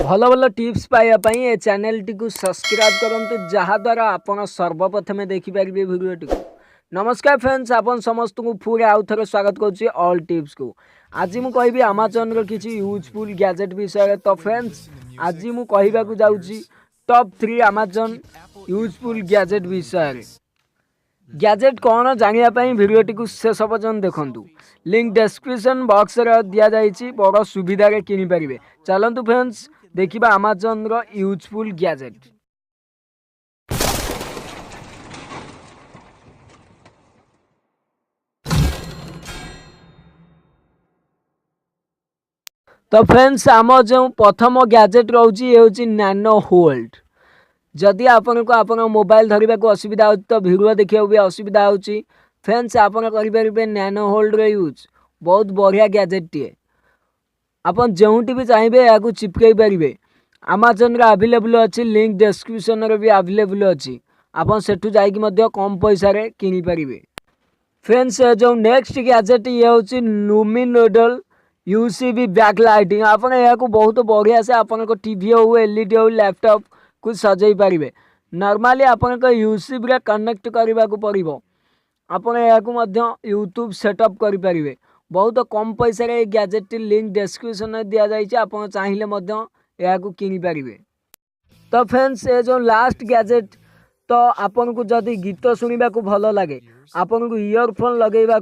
भल भल टिप्स पाइबापी ए channel T subscribe करूँ जहाद्वारा आपन सर्वप्रथमे देखिपारे भिडियो टी। नमस्कार फ्रेंड्स, आपन समस्त को पूरे आउ थे स्वागत करुच्ची ऑल टिप्स को। आज मुझे कहबी अमेजन रो किछि यूजफुल गैजेट विषय। तो फ्रेंड्स आज मुझे कहबाकू जाउची टॉप 3 अमेजन यूजफुल गैजेट विषय। गैजेट कौन जानापी भिडियो टी शेष पर्यंत देखु। लिंक डिस्क्रिप्शन बॉक्स दिया जाइए, बड़ सुविधार किनीपारे। चलतु फ्रेंड्स देखिबा अमेजन रो यूजफुल गैजेट। तो फ्रेंड्स आम जो प्रथम गैजेट रोचे ये हूँ नैनो होल्ड। जदि आपन को आपन मोबाइल धरने को असुविधा हो तो वीडियो देखा भी असुविधा हो फ्रेंड्स आपन करेंगे नैनो होल्ड रो यूज। बहुत बढ़िया गैजेट टीए। आपन जोटी भी चाहिए या चिपकई पारे। अमेजन अवेलेबल अच्छी, लिंक डिस्क्रिप्शन भी अवेलेबल अच्छी। आपन सेठू जाइए कम पैसा रे किनी पारे। फ्रेंड्स जो नेक्स्ट गैजेट ये हूँ लुमिनोडल यूसीबी बैक लाइटिंग। आपन या बहुत बढ़िया से आपन को टीवी हो, एलईडी हो, लैपटॉप कुछ सजाई पारे। नॉर्मली आपन को यूसीबी रे कनेक्ट करने को पड़ो। आपन या यूट्यूब सेटअप करें। बहुत कम पैसा रे गैजेट लिंक डिस्क्रिप्शन दिया जाइए, आप चाहिए या किनी पारे। तो फ्रेंड्स ये जो लास्ट गैजेट, तो आपन को जदि गीत शुणा भल लगे, आपन को इयरफोन लगेगा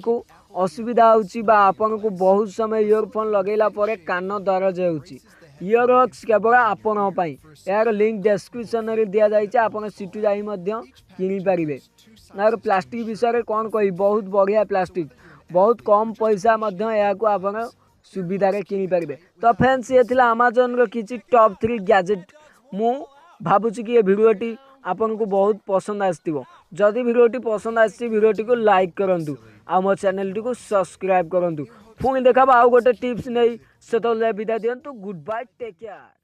असुविधा होपन को बहुत समय इयरफोन लगेला परे कान दरज होउची। इयरबड्स केवल आपण यार लिंक डिस्क्रिप्शन दिया जाइए, आप सीटू जाई किनी पारे। यार प्लास्टिक विषय कौन कही, बहुत बढ़िया प्लास्टिक, बहुत कम पैसा आपन सुविधा किनी पारे। तो फ्रेंड्स ये थिला अमेजन रो किछि टॉप 3 गैजेट। मु भावुची कि ये भिडियोटी आपन को बहुत पसंद आसथिबो। जदि भिडियोटी पसंद आसी भिडियोटी को लाइक करंतु, आ मो चैनल टी को सब्सक्राइब करंतु। पुणी देखा आउ गोटे टिप्स नहीं, से विदा दियंतु। Goodbye, take care.